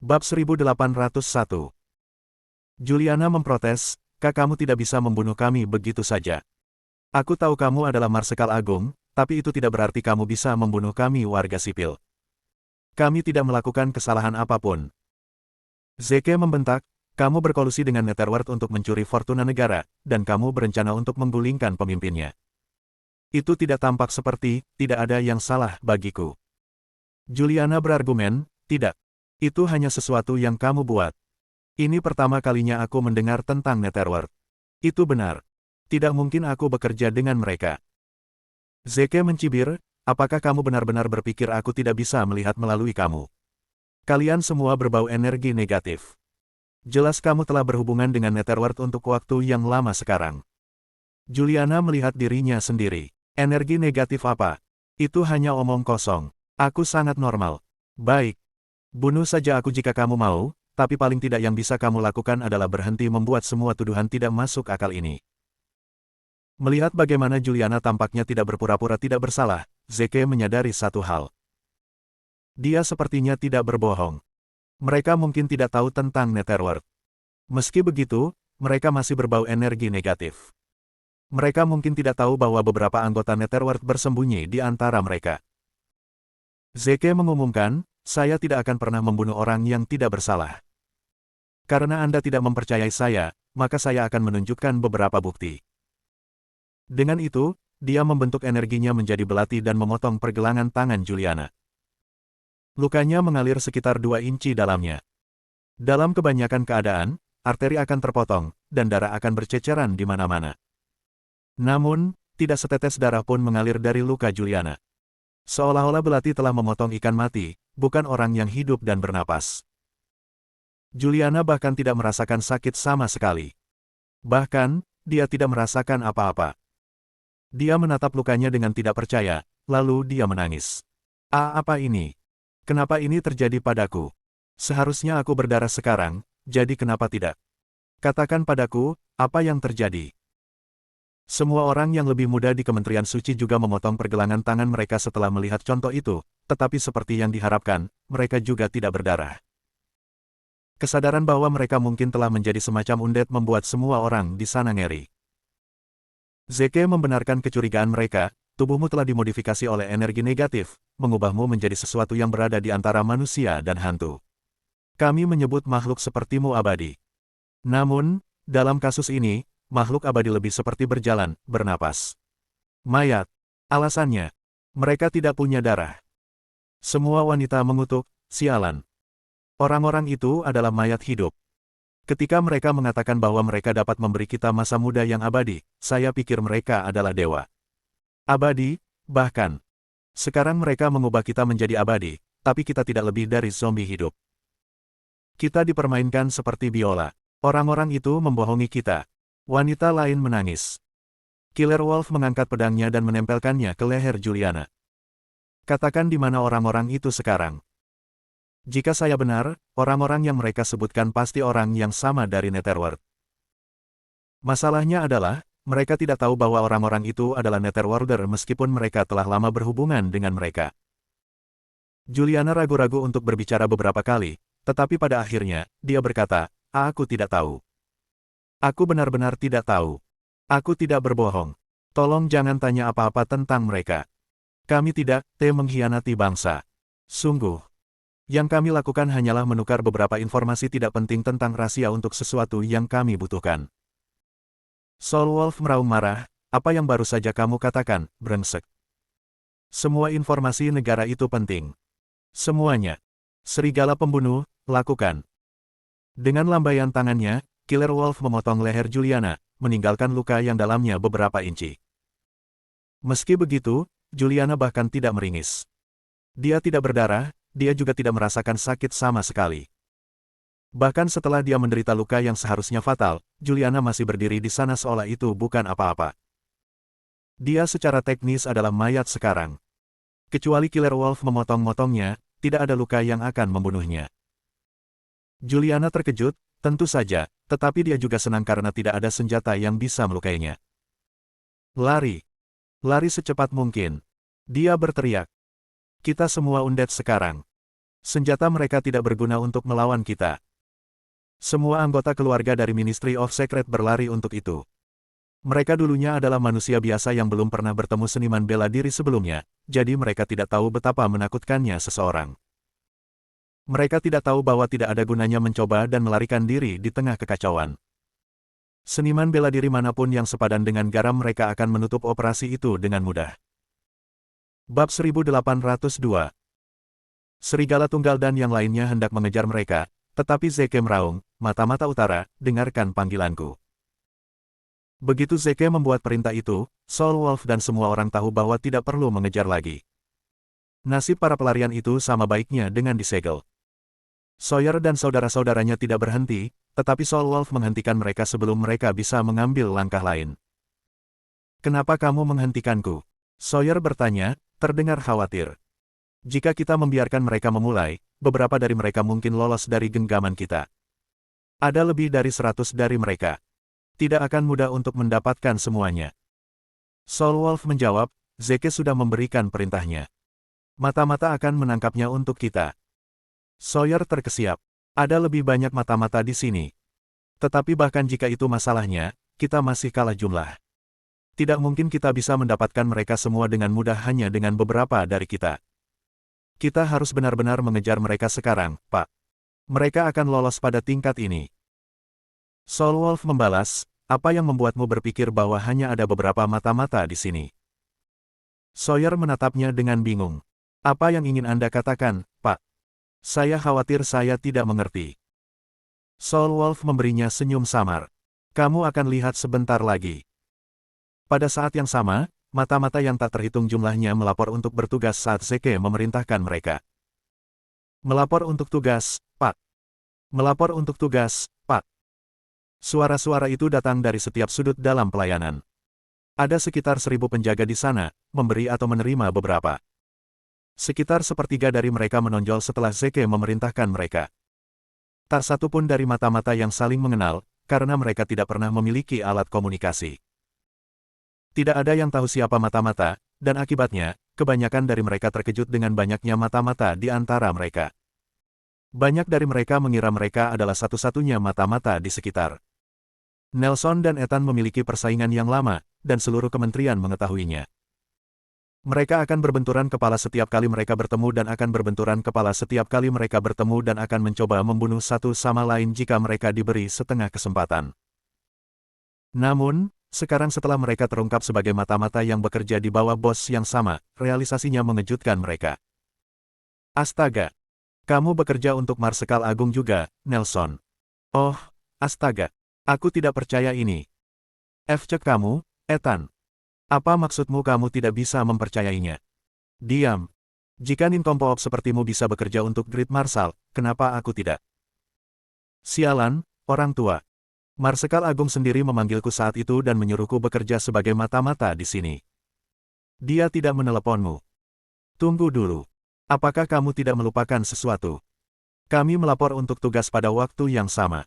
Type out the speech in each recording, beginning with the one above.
Bab 1801. Juliana memprotes, "Kak, kamu tidak bisa membunuh kami begitu saja. Aku tahu kamu adalah Marsekal Agung, tapi itu tidak berarti kamu bisa membunuh kami warga sipil. Kami tidak melakukan kesalahan apapun." Zeke membentak, "Kamu berkolusi dengan Netherworld untuk mencuri fortuna negara, dan kamu berencana untuk menggulingkan pemimpinnya. Itu tidak tampak seperti, tidak ada yang salah bagiku." Juliana berargumen, "Tidak. Itu hanya sesuatu yang kamu buat. Ini pertama kalinya aku mendengar tentang Netherworld. Itu benar. Tidak mungkin aku bekerja dengan mereka." Zeke mencibir, "Apakah kamu benar-benar berpikir aku tidak bisa melihat melalui kamu? Kalian semua berbau energi negatif. Jelas kamu telah berhubungan dengan Netherworld untuk waktu yang lama sekarang." Juliana melihat dirinya sendiri. Energi negatif apa? Itu hanya omong kosong. Aku sangat normal. Baik. Bunuh saja aku jika kamu mau, tapi paling tidak yang bisa kamu lakukan adalah berhenti membuat semua tuduhan tidak masuk akal ini. Melihat bagaimana Juliana tampaknya tidak berpura-pura tidak bersalah, Zeke menyadari satu hal. Dia sepertinya tidak berbohong. Mereka mungkin tidak tahu tentang Netherworld. Meski begitu, mereka masih berbau energi negatif. Mereka mungkin tidak tahu bahwa beberapa anggota Netherworld bersembunyi di antara mereka. Zeke mengumumkan, "Saya tidak akan pernah membunuh orang yang tidak bersalah. Karena Anda tidak mempercayai saya, maka saya akan menunjukkan beberapa bukti." Dengan itu, dia membentuk energinya menjadi belati dan memotong pergelangan tangan Juliana. Lukanya mengalir sekitar 2 inci dalamnya. Dalam kebanyakan keadaan, arteri akan terpotong, dan darah akan berceceran di mana-mana. Namun, tidak setetes darah pun mengalir dari luka Juliana. Seolah-olah belati telah memotong ikan mati, bukan orang yang hidup dan bernapas. Juliana bahkan tidak merasakan sakit sama sekali. Bahkan, dia tidak merasakan apa-apa. Dia menatap lukanya dengan tidak percaya, lalu dia menangis. Apa ini? Kenapa ini terjadi padaku? Seharusnya aku berdarah sekarang, jadi kenapa tidak? Katakan padaku, apa yang terjadi?" Semua orang yang lebih muda di Kementerian Suci juga memotong pergelangan tangan mereka setelah melihat contoh itu, tetapi seperti yang diharapkan, mereka juga tidak berdarah. Kesadaran bahwa mereka mungkin telah menjadi semacam undead membuat semua orang di sana ngeri. Zeke membenarkan kecurigaan mereka, "Tubuhmu telah dimodifikasi oleh energi negatif, mengubahmu menjadi sesuatu yang berada di antara manusia dan hantu. Kami menyebut makhluk sepertimu abadi. Namun, dalam kasus ini, makhluk abadi lebih seperti berjalan, bernapas. Mayat. Alasannya, mereka tidak punya darah." Semua wanita mengutuk, "Sialan. Orang-orang itu adalah mayat hidup. Ketika mereka mengatakan bahwa mereka dapat memberi kita masa muda yang abadi, saya pikir mereka adalah dewa. Abadi, bahkan. Sekarang mereka mengubah kita menjadi abadi, tapi kita tidak lebih dari zombie hidup. Kita dipermainkan seperti biola. Orang-orang itu membohongi kita." Wanita lain menangis. Killer Wolf mengangkat pedangnya dan menempelkannya ke leher Juliana. "Katakan di mana orang-orang itu sekarang. Jika saya benar, orang-orang yang mereka sebutkan pasti orang yang sama dari Netherworld. Masalahnya adalah, mereka tidak tahu bahwa orang-orang itu adalah Netherworlder meskipun mereka telah lama berhubungan dengan mereka." Juliana ragu-ragu untuk berbicara beberapa kali, tetapi pada akhirnya, dia berkata, Aku tidak tahu. Aku benar-benar tidak tahu. Aku tidak berbohong. Tolong jangan tanya apa-apa tentang mereka. Kami tidak mengkhianati bangsa. Sungguh. Yang kami lakukan hanyalah menukar beberapa informasi tidak penting tentang rahasia untuk sesuatu yang kami butuhkan." Soul Wolf meraung marah, "Apa yang baru saja kamu katakan, brengsek? Semua informasi negara itu penting. Semuanya. Serigala pembunuh, lakukan." Dengan lambaian tangannya, Killer Wolf memotong leher Juliana, meninggalkan luka yang dalamnya beberapa inci. Meski begitu, Juliana bahkan tidak meringis. Dia tidak berdarah, dia juga tidak merasakan sakit sama sekali. Bahkan setelah dia menderita luka yang seharusnya fatal, Juliana masih berdiri di sana seolah itu bukan apa-apa. Dia secara teknis adalah mayat sekarang. Kecuali Killer Wolf memotong-motongnya, tidak ada luka yang akan membunuhnya. Juliana terkejut, tentu saja, tetapi dia juga senang karena tidak ada senjata yang bisa melukainya. "Lari! Lari secepat mungkin!" Dia berteriak. "Kita semua undead sekarang. Senjata mereka tidak berguna untuk melawan kita. Semua anggota keluarga dari Ministry of Secret berlari untuk itu. Mereka dulunya adalah manusia biasa yang belum pernah bertemu seniman bela diri sebelumnya, jadi mereka tidak tahu betapa menakutkannya seseorang. Mereka tidak tahu bahwa tidak ada gunanya mencoba dan melarikan diri di tengah kekacauan. Seniman bela diri manapun yang sepadan dengan garam mereka akan menutup operasi itu dengan mudah. Bab 1802. Serigala Tunggal dan yang lainnya hendak mengejar mereka, tetapi Zeke meraung, "Mata-mata utara, dengarkan panggilanku." Begitu Zeke membuat perintah itu, Soul Wolf dan semua orang tahu bahwa tidak perlu mengejar lagi. Nasib para pelarian itu sama baiknya dengan disegel. Sawyer dan saudara-saudaranya tidak berhenti, tetapi Soul Wolf menghentikan mereka sebelum mereka bisa mengambil langkah lain. "Kenapa kamu menghentikanku?" Sawyer bertanya, terdengar khawatir. "Jika kita membiarkan mereka memulai, beberapa dari mereka mungkin lolos dari genggaman kita. Ada lebih dari 100 dari mereka. Tidak akan mudah untuk mendapatkan semuanya." Soul Wolf menjawab, "Zeke sudah memberikan perintahnya. Mata-mata akan menangkapnya untuk kita." Sawyer terkesiap. "Ada lebih banyak mata-mata di sini. Tetapi bahkan jika itu masalahnya, kita masih kalah jumlah. Tidak mungkin kita bisa mendapatkan mereka semua dengan mudah hanya dengan beberapa dari kita. Kita harus benar-benar mengejar mereka sekarang, Pak. Mereka akan lolos pada tingkat ini." Soul Wolf membalas, "Apa yang membuatmu berpikir bahwa hanya ada beberapa mata-mata di sini?" Sawyer menatapnya dengan bingung. "Apa yang ingin Anda katakan, Pak? Saya khawatir saya tidak mengerti." Soul Wolf memberinya senyum samar. "Kamu akan lihat sebentar lagi." Pada saat yang sama, mata-mata yang tak terhitung jumlahnya melapor untuk bertugas saat Zeke memerintahkan mereka. "Melapor untuk tugas, Pak. Melapor untuk tugas, Pak." Suara-suara itu datang dari setiap sudut dalam pelayanan. Ada sekitar 1.000 penjaga di sana, memberi atau menerima beberapa. Sekitar sepertiga dari mereka menonjol setelah Zeke memerintahkan mereka. Tak satu pun dari mata-mata yang saling mengenal, karena mereka tidak pernah memiliki alat komunikasi. Tidak ada yang tahu siapa mata-mata, dan akibatnya, kebanyakan dari mereka terkejut dengan banyaknya mata-mata di antara mereka. Banyak dari mereka mengira mereka adalah satu-satunya mata-mata di sekitar. Nelson dan Ethan memiliki persaingan yang lama, dan seluruh kementerian mengetahuinya. Mereka akan berbenturan kepala setiap kali mereka bertemu dan akan berbenturan kepala setiap kali mereka bertemu dan akan mencoba membunuh satu sama lain jika mereka diberi setengah kesempatan. Namun, sekarang setelah mereka terungkap sebagai mata-mata yang bekerja di bawah bos yang sama, realisasinya mengejutkan mereka. "Astaga! Kamu bekerja untuk Marsekal Agung juga, Nelson." "Oh, astaga! Aku tidak percaya ini." "Cek kamu, Ethan. Apa maksudmu kamu tidak bisa mempercayainya?" "Diam. Jika ninkompok sepertimu bisa bekerja untuk Great Marshal, kenapa aku tidak?" "Sialan, orang tua. Marsekal Agung sendiri memanggilku saat itu dan menyuruhku bekerja sebagai mata-mata di sini." "Dia tidak meneleponmu." "Tunggu dulu. Apakah kamu tidak melupakan sesuatu? Kami melapor untuk tugas pada waktu yang sama.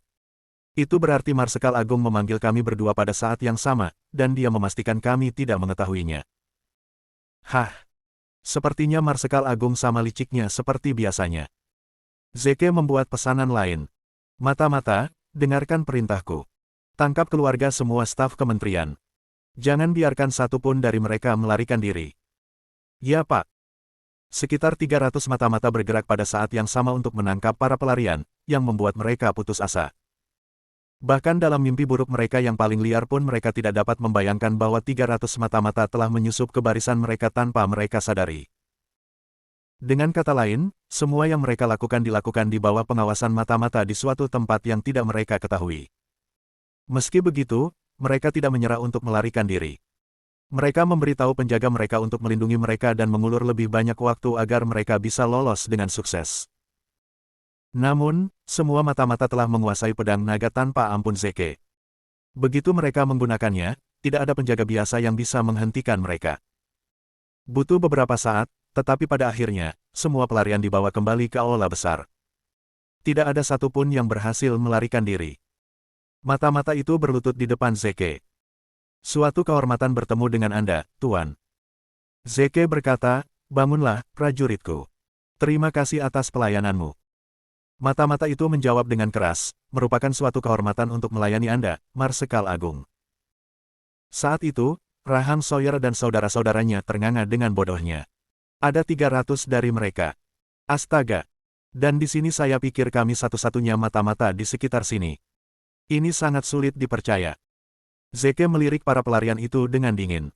Itu berarti Marsekal Agung memanggil kami berdua pada saat yang sama, dan dia memastikan kami tidak mengetahuinya." "Hah? Sepertinya Marsekal Agung sama liciknya seperti biasanya." Zeke membuat pesanan lain. "Mata-mata, dengarkan perintahku. Tangkap keluarga semua staf kementerian. Jangan biarkan satu pun dari mereka melarikan diri." "Ya, Pak." Sekitar 300 mata-mata bergerak pada saat yang sama untuk menangkap para pelarian, yang membuat mereka putus asa. Bahkan dalam mimpi buruk mereka yang paling liar pun mereka tidak dapat membayangkan bahwa 300 mata-mata telah menyusup ke barisan mereka tanpa mereka sadari. Dengan kata lain, semua yang mereka lakukan dilakukan di bawah pengawasan mata-mata di suatu tempat yang tidak mereka ketahui. Meski begitu, mereka tidak menyerah untuk melarikan diri. Mereka memberitahu penjaga mereka untuk melindungi mereka dan mengulur lebih banyak waktu agar mereka bisa lolos dengan sukses. Namun, semua mata-mata telah menguasai pedang naga tanpa ampun Zeke. Begitu mereka menggunakannya, tidak ada penjaga biasa yang bisa menghentikan mereka. Butuh beberapa saat, tetapi pada akhirnya, semua pelarian dibawa kembali ke aula besar. Tidak ada satupun yang berhasil melarikan diri. Mata-mata itu berlutut di depan Zeke. "Suatu kehormatan bertemu dengan Anda, Tuan." Zeke berkata, "Bangunlah, prajuritku. Terima kasih atas pelayananmu. Mata-mata itu menjawab dengan keras, merupakan suatu kehormatan untuk melayani Anda, Marsekal Agung. Saat itu, Raham Sawyer dan saudara-saudaranya ternganga dengan bodohnya. Ada 300 dari mereka. Astaga! Dan di sini saya pikir kami satu-satunya mata-mata di sekitar sini. Ini sangat sulit dipercaya. Zeke melirik para pelarian itu dengan dingin.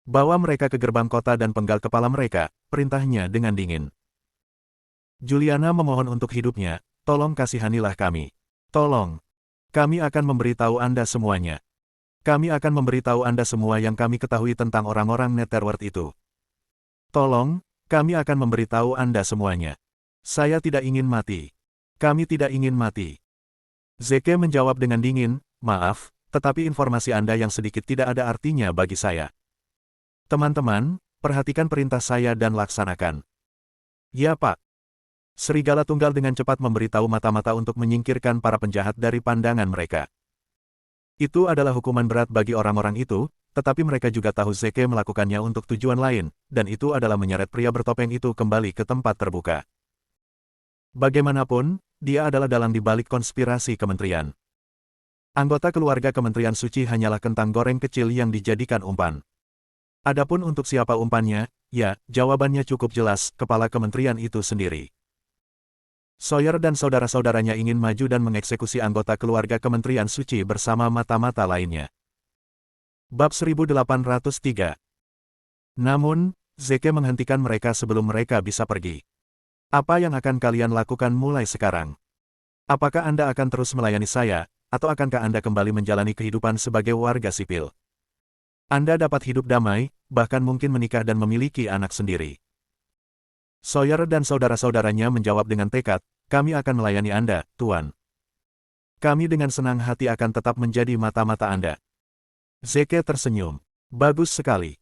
Bawa mereka ke gerbang kota dan penggal kepala mereka, perintahnya dengan dingin. Juliana memohon untuk hidupnya, tolong kasihanilah kami. Tolong. Kami akan memberitahu Anda semuanya. Kami akan memberitahu Anda semua yang kami ketahui tentang orang-orang Netherworld itu. Tolong, kami akan memberitahu Anda semuanya. Saya tidak ingin mati. Kami tidak ingin mati. Zeke menjawab dengan dingin, maaf, tetapi informasi Anda yang sedikit tidak ada artinya bagi saya. Teman-teman, perhatikan perintah saya dan laksanakan. Ya Pak. Serigala Tunggal dengan cepat memberitahu mata-mata untuk menyingkirkan para penjahat dari pandangan mereka. Itu adalah hukuman berat bagi orang-orang itu, tetapi mereka juga tahu Zeke melakukannya untuk tujuan lain, dan itu adalah menyeret pria bertopeng itu kembali ke tempat terbuka. Bagaimanapun, dia adalah dalang di balik konspirasi kementerian. Anggota keluarga Kementerian Suci hanyalah kentang goreng kecil yang dijadikan umpan. Adapun untuk siapa umpannya, ya, jawabannya cukup jelas, kepala kementerian itu sendiri. Sawyer dan saudara-saudaranya ingin maju dan mengeksekusi anggota keluarga Kementerian Suci bersama mata-mata lainnya. Bab 1803. Namun, Zeke menghentikan mereka sebelum mereka bisa pergi. Apa yang akan kalian lakukan mulai sekarang? Apakah Anda akan terus melayani saya, atau akankah Anda kembali menjalani kehidupan sebagai warga sipil? Anda dapat hidup damai, bahkan mungkin menikah dan memiliki anak sendiri. Sawyer dan saudara-saudaranya menjawab dengan tekad, kami akan melayani Anda, Tuan. Kami dengan senang hati akan tetap menjadi mata-mata Anda. Zeke tersenyum. Bagus sekali.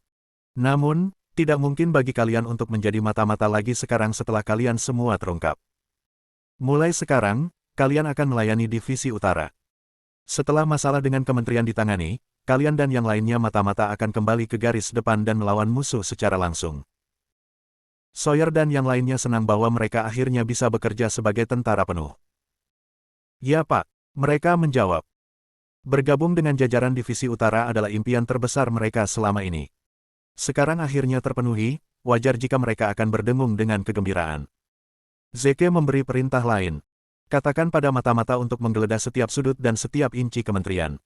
Namun, tidak mungkin bagi kalian untuk menjadi mata-mata lagi sekarang setelah kalian semua terungkap. Mulai sekarang, kalian akan melayani Divisi Utara. Setelah masalah dengan kementerian ditangani, kalian dan yang lainnya mata-mata akan kembali ke garis depan dan melawan musuh secara langsung. Sawyer dan yang lainnya senang bahwa mereka akhirnya bisa bekerja sebagai tentara penuh. Ya Pak, mereka menjawab. Bergabung dengan jajaran Divisi Utara adalah impian terbesar mereka selama ini. Sekarang akhirnya terpenuhi, wajar jika mereka akan berdengung dengan kegembiraan. Zeke memberi perintah lain. Katakan pada mata-mata untuk menggeledah setiap sudut dan setiap inci kementerian.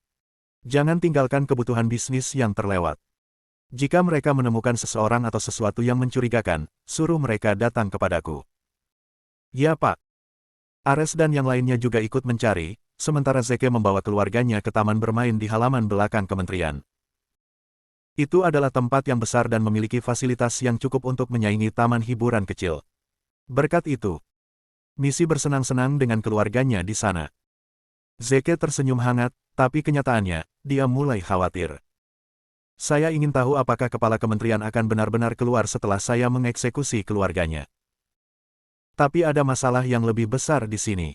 Jangan tinggalkan kebutuhan bisnis yang terlewat. Jika mereka menemukan seseorang atau sesuatu yang mencurigakan, suruh mereka datang kepadaku. Ya Pak. Ares dan yang lainnya juga ikut mencari, sementara Zeke membawa keluarganya ke taman bermain di halaman belakang kementerian. Itu adalah tempat yang besar dan memiliki fasilitas yang cukup untuk menyaingi taman hiburan kecil. Berkat itu, Misi bersenang-senang dengan keluarganya di sana. Zeke tersenyum hangat, tapi kenyataannya, dia mulai khawatir. Saya ingin tahu apakah kepala kementerian akan benar-benar keluar setelah saya mengeksekusi keluarganya. Tapi ada masalah yang lebih besar di sini.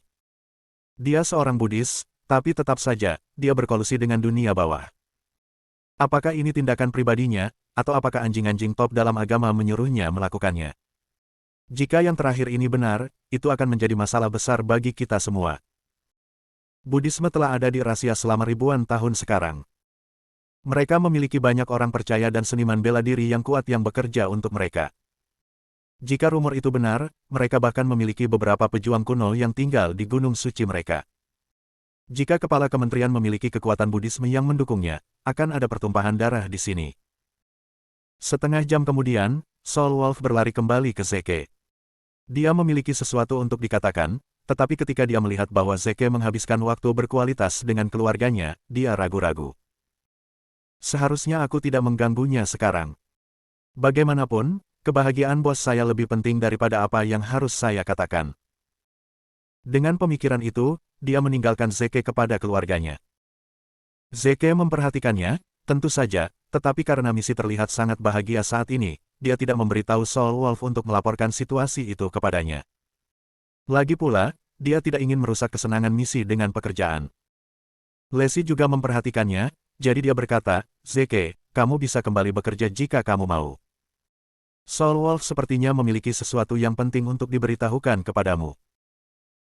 Dia seorang Buddhis, tapi tetap saja, dia berkolusi dengan dunia bawah. Apakah ini tindakan pribadinya, atau apakah anjing-anjing top dalam agama menyuruhnya melakukannya? Jika yang terakhir ini benar, itu akan menjadi masalah besar bagi kita semua. Buddhisme telah ada di Asia selama ribuan tahun sekarang. Mereka memiliki banyak orang percaya dan seniman bela diri yang kuat yang bekerja untuk mereka. Jika rumor itu benar, mereka bahkan memiliki beberapa pejuang kuno yang tinggal di gunung suci mereka. Jika kepala kementerian memiliki kekuatan Buddhisme yang mendukungnya, akan ada pertumpahan darah di sini. Setengah jam kemudian, Soul Wolf berlari kembali ke Zeke. Dia memiliki sesuatu untuk dikatakan, tetapi ketika dia melihat bahwa Zeke menghabiskan waktu berkualitas dengan keluarganya, dia ragu-ragu. Seharusnya aku tidak mengganggunya sekarang. Bagaimanapun, kebahagiaan bos saya lebih penting daripada apa yang harus saya katakan. Dengan pemikiran itu, dia meninggalkan Zeke kepada keluarganya. Zeke memperhatikannya, tentu saja, tetapi karena misi terlihat sangat bahagia saat ini, dia tidak memberitahu Soul Wolf untuk melaporkan situasi itu kepadanya. Lagi pula, dia tidak ingin merusak kesenangan misi dengan pekerjaan. Lacey juga memperhatikannya, jadi dia berkata, Zeke, kamu bisa kembali bekerja jika kamu mau. Soul Wolf sepertinya memiliki sesuatu yang penting untuk diberitahukan kepadamu.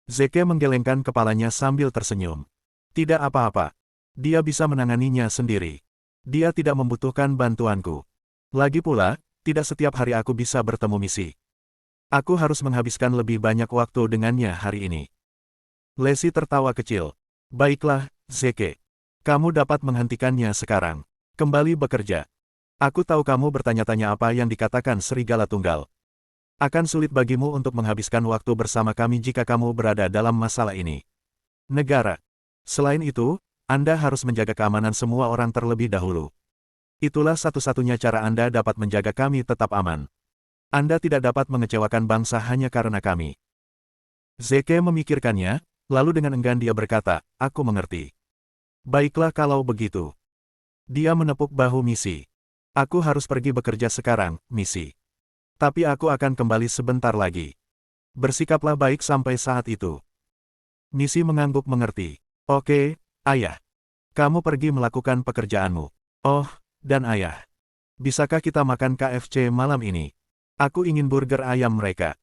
Zeke menggelengkan kepalanya sambil tersenyum. Tidak apa-apa. Dia bisa menanganinya sendiri. Dia tidak membutuhkan bantuanku. Lagi pula, tidak setiap hari aku bisa bertemu misi. Aku harus menghabiskan lebih banyak waktu dengannya hari ini. Lesi tertawa kecil. Baiklah, Zeke. Kamu dapat menghentikannya sekarang. Kembali bekerja. Aku tahu kamu bertanya-tanya apa yang dikatakan Serigala Tunggal. Akan sulit bagimu untuk menghabiskan waktu bersama kami jika kamu berada dalam masalah ini. Negara. Selain itu, Anda harus menjaga keamanan semua orang terlebih dahulu. Itulah satu-satunya cara Anda dapat menjaga kami tetap aman. Anda tidak dapat mengecewakan bangsa hanya karena kami. Zeke memikirkannya, lalu dengan enggan dia berkata, aku mengerti. Baiklah kalau begitu. Dia menepuk bahu misi. Aku harus pergi bekerja sekarang, misi. Tapi aku akan kembali sebentar lagi. Bersikaplah baik sampai saat itu. Misi mengangguk mengerti. Oke, ayah. Kamu pergi melakukan pekerjaanmu. Oh, dan ayah. Bisakah kita makan KFC malam ini? Aku ingin burger ayam mereka.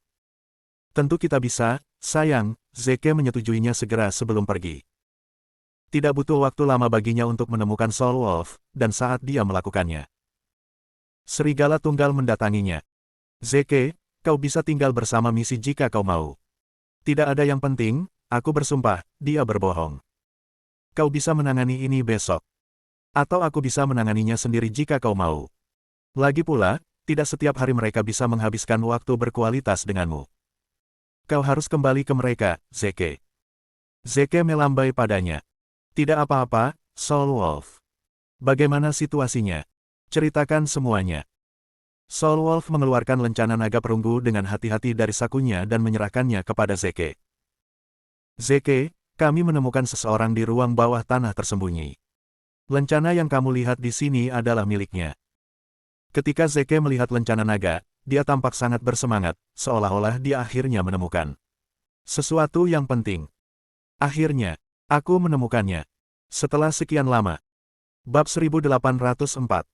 Tentu kita bisa, sayang, Zeke menyetujuinya segera sebelum pergi. Tidak butuh waktu lama baginya untuk menemukan Soul Wolf, dan saat dia melakukannya, Serigala Tunggal mendatanginya. Zeke, kau bisa tinggal bersama misi jika kau mau. Tidak ada yang penting, aku bersumpah, dia berbohong. Kau bisa menangani ini besok. Atau aku bisa menanganinya sendiri jika kau mau. Lagi pula, tidak setiap hari mereka bisa menghabiskan waktu berkualitas denganmu. Kau harus kembali ke mereka, Zeke. Zeke melambai padanya. Tidak apa-apa, Soul Wolf. Bagaimana situasinya? Ceritakan semuanya. Soul Wolf mengeluarkan lencana naga perunggu dengan hati-hati dari sakunya dan menyerahkannya kepada Zeke. Zeke, kami menemukan seseorang di ruang bawah tanah tersembunyi. Lencana yang kamu lihat di sini adalah miliknya. Ketika Zeke melihat lencana naga, dia tampak sangat bersemangat, seolah-olah dia akhirnya menemukan sesuatu yang penting. Akhirnya, aku menemukannya. Setelah sekian lama. Bab 1804.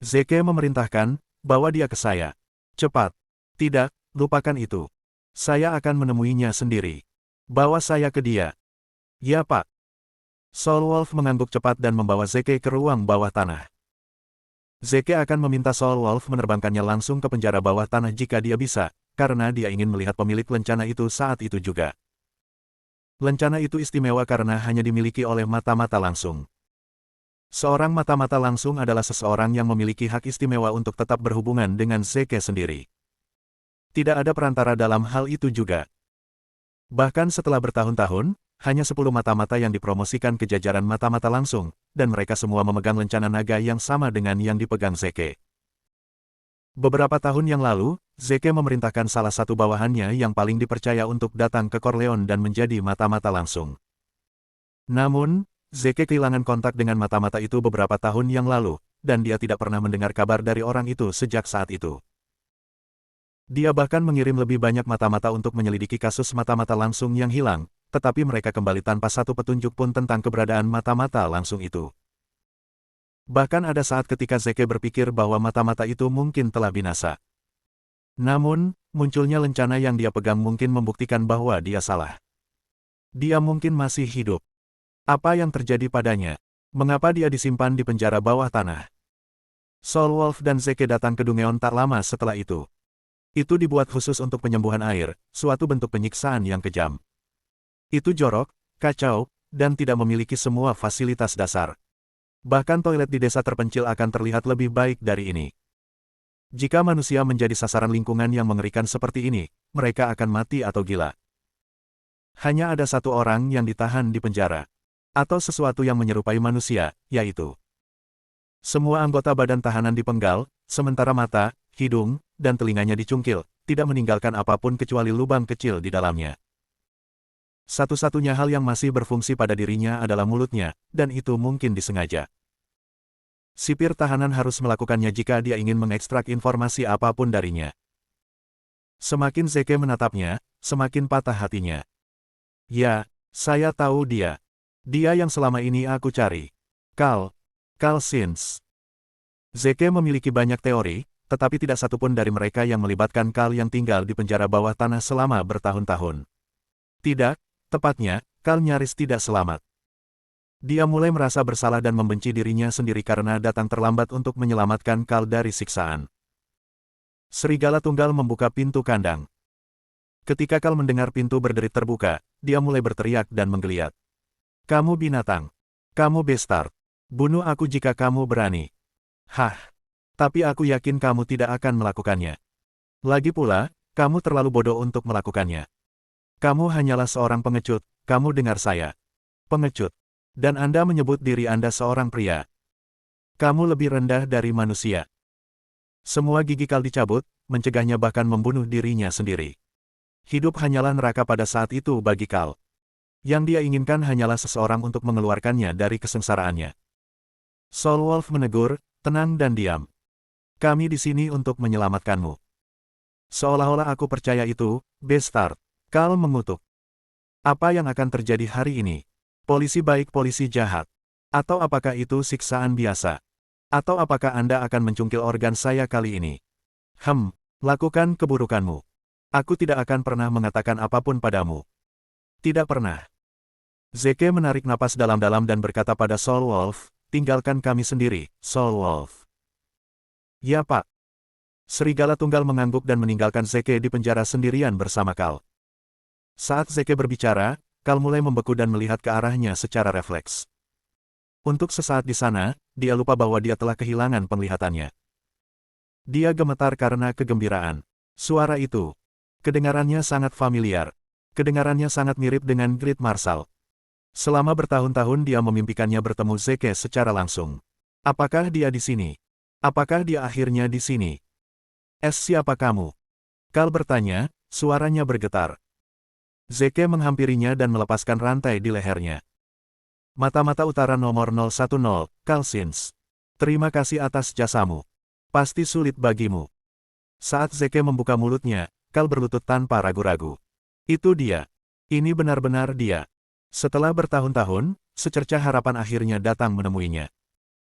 Zeke memerintahkan, bawa dia ke saya. Cepat. Tidak, lupakan itu. Saya akan menemuinya sendiri. Bawa saya ke dia. Ya, Pak. Soul Wolf mengangguk cepat dan membawa Zeke ke ruang bawah tanah. Zeke akan meminta Soul Wolf menerbangkannya langsung ke penjara bawah tanah jika dia bisa, karena dia ingin melihat pemilik lencana itu saat itu juga. Lencana itu istimewa karena hanya dimiliki oleh mata-mata langsung. Seorang mata-mata langsung adalah seseorang yang memiliki hak istimewa untuk tetap berhubungan dengan Zeke sendiri. Tidak ada perantara dalam hal itu juga. Bahkan setelah bertahun-tahun, hanya 10 mata-mata yang dipromosikan ke jajaran mata-mata langsung, dan mereka semua memegang lencana naga yang sama dengan yang dipegang Zeke. Beberapa tahun yang lalu, Zeke memerintahkan salah satu bawahannya yang paling dipercaya untuk datang ke Corleone dan menjadi mata-mata langsung. Namun, Zeke kehilangan kontak dengan mata-mata itu beberapa tahun yang lalu, dan dia tidak pernah mendengar kabar dari orang itu sejak saat itu. Dia bahkan mengirim lebih banyak mata-mata untuk menyelidiki kasus mata-mata langsung yang hilang, tetapi mereka kembali tanpa satu petunjuk pun tentang keberadaan mata-mata langsung itu. Bahkan ada saat ketika Zeke berpikir bahwa mata-mata itu mungkin telah binasa. Namun, munculnya lencana yang dia pegang mungkin membuktikan bahwa dia salah. Dia mungkin masih hidup. Apa yang terjadi padanya? Mengapa dia disimpan di penjara bawah tanah? Soul Wolf dan Zeke datang ke Dungeon tak lama setelah itu. Itu dibuat khusus untuk penyembuhan air, suatu bentuk penyiksaan yang kejam. Itu jorok, kacau, dan tidak memiliki semua fasilitas dasar. Bahkan toilet di desa terpencil akan terlihat lebih baik dari ini. Jika manusia menjadi sasaran lingkungan yang mengerikan seperti ini, mereka akan mati atau gila. Hanya ada satu orang yang ditahan di penjara. Atau sesuatu yang menyerupai manusia, yaitu semua anggota badan tahanan dipenggal, sementara mata, hidung, dan telinganya dicungkil, tidak meninggalkan apapun kecuali lubang kecil di dalamnya. Satu-satunya hal yang masih berfungsi pada dirinya adalah mulutnya, dan itu mungkin disengaja. Sipir tahanan harus melakukannya jika dia ingin mengekstrak informasi apapun darinya. Semakin Zeke menatapnya, semakin patah hatinya. Ya, saya tahu dia. Dia yang selama ini aku cari. Carl Sims. Zeke memiliki banyak teori, tetapi tidak satupun dari mereka yang melibatkan Kal yang tinggal di penjara bawah tanah selama bertahun-tahun. Tidak, tepatnya, Kal nyaris tidak selamat. Dia mulai merasa bersalah dan membenci dirinya sendiri karena datang terlambat untuk menyelamatkan Kal dari siksaan. Serigala tunggal membuka pintu kandang. Ketika Kal mendengar pintu berderit terbuka, dia mulai berteriak dan menggeliat. Kamu binatang. Kamu bastard. Bunuh aku jika kamu berani. Hah. Tapi aku yakin kamu tidak akan melakukannya. Lagi pula, kamu terlalu bodoh untuk melakukannya. Kamu hanyalah seorang pengecut, kamu dengar saya. Pengecut. Dan Anda menyebut diri Anda seorang pria. Kamu lebih rendah dari manusia. Semua gigi Kal dicabut, mencegahnya bahkan membunuh dirinya sendiri. Hidup hanyalah neraka pada saat itu bagi Kal. Yang dia inginkan hanyalah seseorang untuk mengeluarkannya dari kesengsaraannya. Soul Wolf menegur, tenang dan diam. Kami di sini untuk menyelamatkanmu. Seolah-olah aku percaya itu, bastard. Kal mengutuk. Apa yang akan terjadi hari ini? Polisi baik polisi jahat? Atau apakah itu siksaan biasa? Atau apakah Anda akan mencungkil organ saya kali ini? Lakukan keburukanmu. Aku tidak akan pernah mengatakan apapun padamu. Tidak pernah. Zeke menarik napas dalam-dalam dan berkata pada Soul Wolf, tinggalkan kami sendiri, Soul Wolf. Ya Pak. Serigala tunggal mengangguk dan meninggalkan Zeke di penjara sendirian bersama Kal. Saat Zeke berbicara, Kal mulai membeku dan melihat ke arahnya secara refleks. Untuk sesaat di sana, dia lupa bahwa dia telah kehilangan penglihatannya. Dia gemetar karena kegembiraan. Suara itu. Kedengarannya sangat familiar. Kedengarannya sangat mirip dengan Great Marshal. Selama bertahun-tahun dia memimpikannya bertemu Zeke secara langsung. Apakah dia di sini? Apakah dia akhirnya di sini? Siapa kamu? Kal bertanya, suaranya bergetar. Zeke menghampirinya dan melepaskan rantai di lehernya. Mata-mata utara nomor 010, Kal Sins. Terima kasih atas jasamu. Pasti sulit bagimu. Saat Zeke membuka mulutnya, Kal berlutut tanpa ragu-ragu. Itu dia. Ini benar-benar dia. Setelah bertahun-tahun, secercah harapan akhirnya datang menemuinya.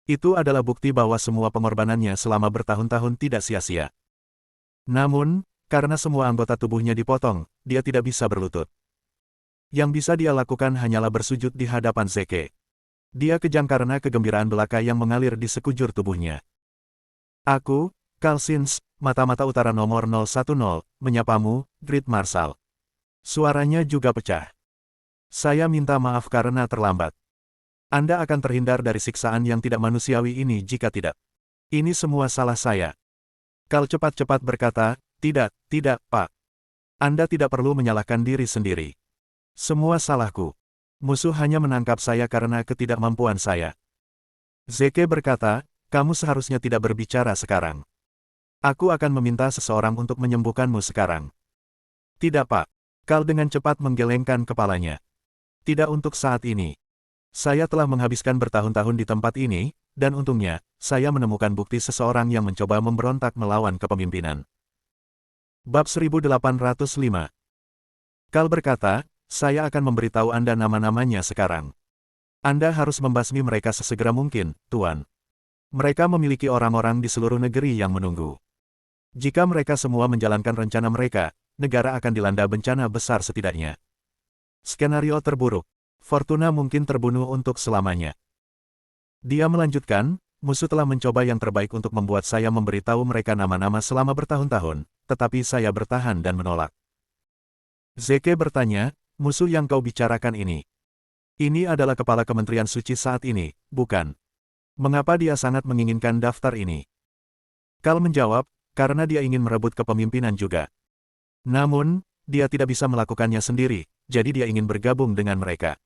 Itu adalah bukti bahwa semua pengorbanannya selama bertahun-tahun tidak sia-sia. Namun, karena semua anggota tubuhnya dipotong, dia tidak bisa berlutut. Yang bisa dia lakukan hanyalah bersujud di hadapan Zeke. Dia kejang karena kegembiraan belaka yang mengalir di sekujur tubuhnya. Aku, Kal Sins, mata-mata utara nomor 010, menyapamu, Great Marshal. Suaranya juga pecah. Saya minta maaf karena terlambat. Anda akan terhindar dari siksaan yang tidak manusiawi ini jika tidak. Ini semua salah saya. Kal cepat-cepat berkata, tidak, Pak. Anda tidak perlu menyalahkan diri sendiri. Semua salahku. Musuh hanya menangkap saya karena ketidakmampuan saya. Zeke berkata, kamu seharusnya tidak berbicara sekarang. Aku akan meminta seseorang untuk menyembuhkanmu sekarang. Tidak Pak. Kal dengan cepat menggelengkan kepalanya. Tidak untuk saat ini. Saya telah menghabiskan bertahun-tahun di tempat ini, dan untungnya, saya menemukan bukti seseorang yang mencoba memberontak melawan kepemimpinan. Bab 1805. Kal berkata, saya akan memberitahu Anda nama-namanya sekarang. Anda harus membasmi mereka sesegera mungkin, Tuan. Mereka memiliki orang-orang di seluruh negeri yang menunggu. Jika mereka semua menjalankan rencana mereka, negara akan dilanda bencana besar setidaknya. Skenario terburuk. Fortuna mungkin terbunuh untuk selamanya. Dia melanjutkan, musuh telah mencoba yang terbaik untuk membuat saya memberitahu mereka nama-nama selama bertahun-tahun, tetapi saya bertahan dan menolak. Zeke bertanya, musuh yang kau bicarakan ini. Ini adalah kepala Kementerian Suci saat ini, bukan? Mengapa dia sangat menginginkan daftar ini? Kal menjawab, karena dia ingin merebut kepemimpinan juga. Namun, dia tidak bisa melakukannya sendiri, jadi dia ingin bergabung dengan mereka.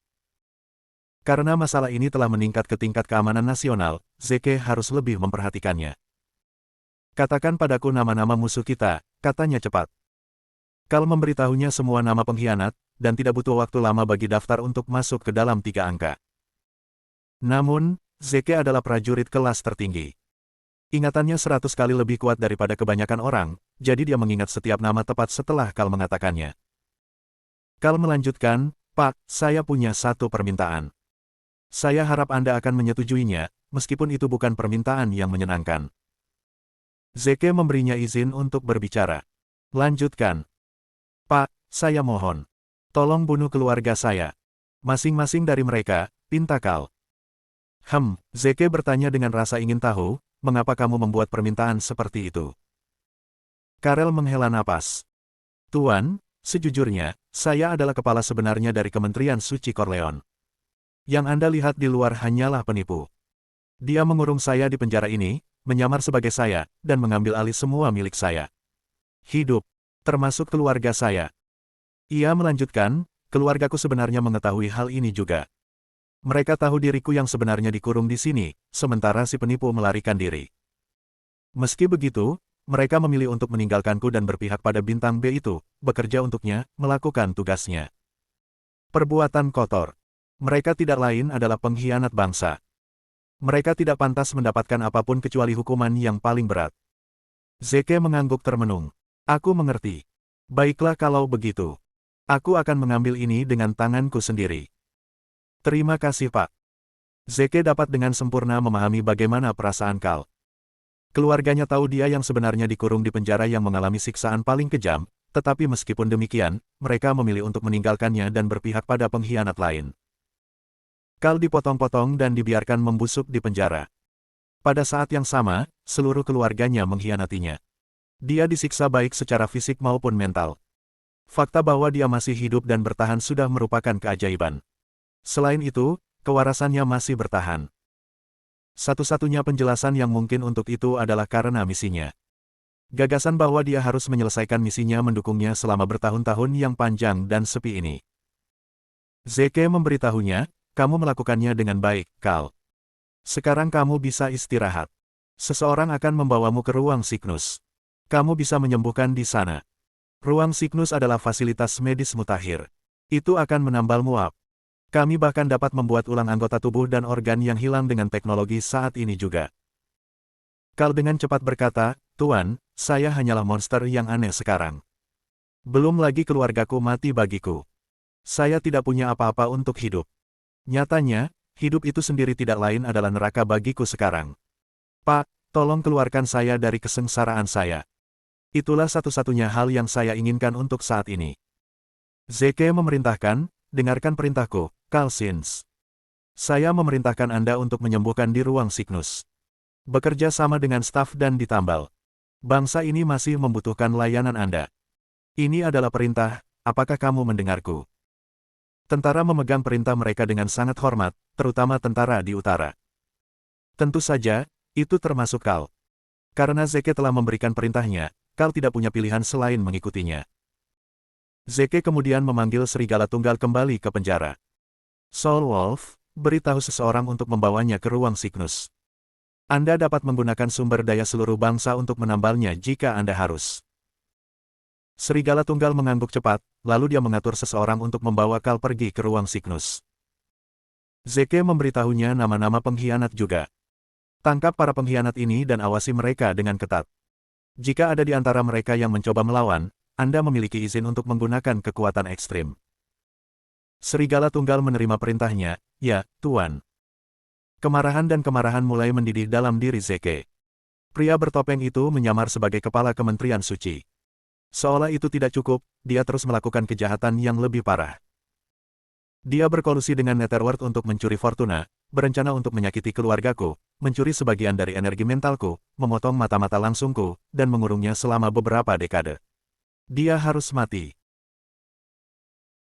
Karena masalah ini telah meningkat ke tingkat keamanan nasional, Zeke harus lebih memperhatikannya. Katakan padaku nama-nama musuh kita, katanya cepat. Kal memberitahunya semua nama pengkhianat, dan tidak butuh waktu lama bagi daftar untuk masuk ke dalam 3 angka. Namun, Zeke adalah prajurit kelas tertinggi. Ingatannya 100 kali lebih kuat daripada kebanyakan orang, jadi dia mengingat setiap nama tepat setelah Kal mengatakannya. Kal melanjutkan, Pak, saya punya satu permintaan. Saya harap Anda akan menyetujuinya, meskipun itu bukan permintaan yang menyenangkan. Zeke memberinya izin untuk berbicara. Lanjutkan. Pak, saya mohon. Tolong bunuh keluarga saya. Masing-masing dari mereka, pinta Kal. Zeke bertanya dengan rasa ingin tahu, mengapa kamu membuat permintaan seperti itu? Karel menghela napas. Tuan, sejujurnya, saya adalah kepala sebenarnya dari Kementerian Suci Corleone. Yang Anda lihat di luar hanyalah penipu. Dia mengurung saya di penjara ini, menyamar sebagai saya, dan mengambil alih semua milik saya. Hidup, termasuk keluarga saya. Ia melanjutkan, keluargaku sebenarnya mengetahui hal ini juga. Mereka tahu diriku yang sebenarnya dikurung di sini, sementara si penipu melarikan diri. Meski begitu, mereka memilih untuk meninggalkanku dan berpihak pada bintang B itu, bekerja untuknya, melakukan tugasnya. Perbuatan kotor. Mereka tidak lain adalah pengkhianat bangsa. Mereka tidak pantas mendapatkan apapun kecuali hukuman yang paling berat. Zeke mengangguk termenung. Aku mengerti. Baiklah kalau begitu. Aku akan mengambil ini dengan tanganku sendiri. Terima kasih Pak. Zeke dapat dengan sempurna memahami bagaimana perasaan Kal. Keluarganya tahu dia yang sebenarnya dikurung di penjara yang mengalami siksaan paling kejam, tetapi meskipun demikian, mereka memilih untuk meninggalkannya dan berpihak pada pengkhianat lain. Kal dipotong-potong dan dibiarkan membusuk di penjara. Pada saat yang sama, seluruh keluarganya mengkhianatinya. Dia disiksa baik secara fisik maupun mental. Fakta bahwa dia masih hidup dan bertahan sudah merupakan keajaiban. Selain itu, kewarasannya masih bertahan. Satu-satunya penjelasan yang mungkin untuk itu adalah karena misinya. Gagasan bahwa dia harus menyelesaikan misinya mendukungnya selama bertahun-tahun yang panjang dan sepi ini. Zeke memberitahunya, kamu melakukannya dengan baik, Kal. Sekarang kamu bisa istirahat. Seseorang akan membawamu ke ruang Cygnus. Kamu bisa menyembuhkan di sana. Ruang Cygnus adalah fasilitas medis mutakhir. Itu akan menambal muap. Kami bahkan dapat membuat ulang anggota tubuh dan organ yang hilang dengan teknologi saat ini juga. Kal dengan cepat berkata, Tuan, saya hanyalah monster yang aneh sekarang. Belum lagi keluargaku mati bagiku. Saya tidak punya apa-apa untuk hidup. Nyatanya, hidup itu sendiri tidak lain adalah neraka bagiku sekarang. Pak, tolong keluarkan saya dari kesengsaraan saya. Itulah satu-satunya hal yang saya inginkan untuk saat ini. Zeke memerintahkan, dengarkan perintahku, Kal Sins. Saya memerintahkan Anda untuk menyembuhkan di ruang Cygnus. Bekerja sama dengan staf dan ditambal. Bangsa ini masih membutuhkan layanan Anda. Ini adalah perintah, apakah kamu mendengarku? Tentara memegang perintah mereka dengan sangat hormat, terutama tentara di utara. Tentu saja, itu termasuk Kal. Karena Zeke telah memberikan perintahnya, Kal tidak punya pilihan selain mengikutinya. Zeke kemudian memanggil serigala tunggal kembali ke penjara. Soul Wolf, beritahu seseorang untuk membawanya ke ruang Cygnus. Anda dapat menggunakan sumber daya seluruh bangsa untuk menambalnya jika Anda harus. Serigala tunggal mengangguk cepat, lalu dia mengatur seseorang untuk membawa Kal pergi ke ruang Cygnus. Zeke memberitahunya nama-nama pengkhianat juga. Tangkap para pengkhianat ini dan awasi mereka dengan ketat. Jika ada di antara mereka yang mencoba melawan, Anda memiliki izin untuk menggunakan kekuatan ekstrim. Serigala tunggal menerima perintahnya, ya, Tuan. Kemarahan dan kemarahan mulai mendidih dalam diri Zeke. Pria bertopeng itu menyamar sebagai kepala Kementerian Suci. Seolah itu tidak cukup, dia terus melakukan kejahatan yang lebih parah. Dia berkolusi dengan Netherworld untuk mencuri Fortuna, berencana untuk menyakiti keluargaku, mencuri sebagian dari energi mentalku, memotong mata-mata langsungku, dan mengurungnya selama beberapa dekade. Dia harus mati.